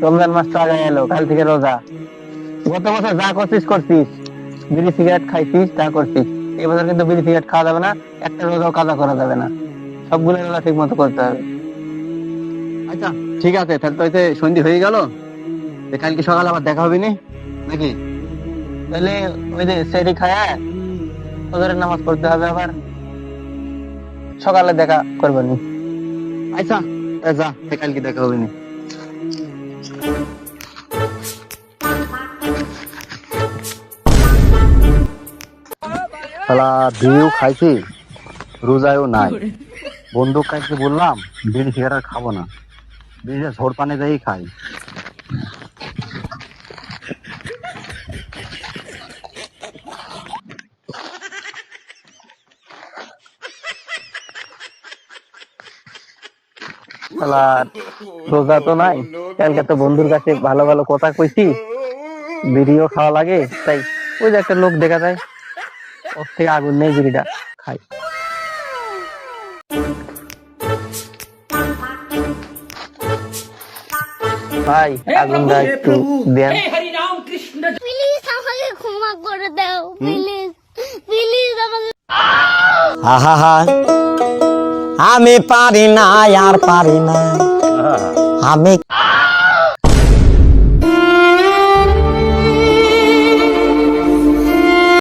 রমজান মাস তো আগে এলো, কাল থেকে রোজা। গত বছর যা করছিস করছিস, বিড়ি সিগারেট খাইছিস তা করছিস। এবছর কিন্তু বিড়ি সিগারেট খাওয়া যাবে না, একটা রোজাও কাজা করা যাবে না, সবগুলো রোজা ঠিক মতো করতে হবে। আচ্ছা ঠিক আছে, তাহলে তো সন্ধে হয়ে গেল, কালকে সকালে আবার দেখা হবে নি নাকি? তাহলে ওই যে সেরি খায় ফজরের নামাজ পড়তে হবে, আবার সকালে দেখা করবেন। আচ্ছা যা, কালকে দেখা হবে নি। শালা বিড়িও খাইছি, রোজায়ও নাই। বন্দুক কাইকে বললাম বিড়ি সিগারেট খাবো না, বিড়িটা ঝোড় পানি দিয়েই খাই। আর রোজা তো নাই, কালকে তো বন্ধুর কাছে ভালো ভালো কথা কইছি, বিড়িও খাওয়া লাগে, তাই ওই যে একটা লোক দেখা যায়, ওর থেকে আগুন নেই, বিড়িটা খাই। ভাই আগুনটা একটু দেন। প্লিজ আমাকে ক্ষমা করে দাও, প্লিজ প্লিজ আমাকে। আহা, আমি পারি না, আর পারি না আমি।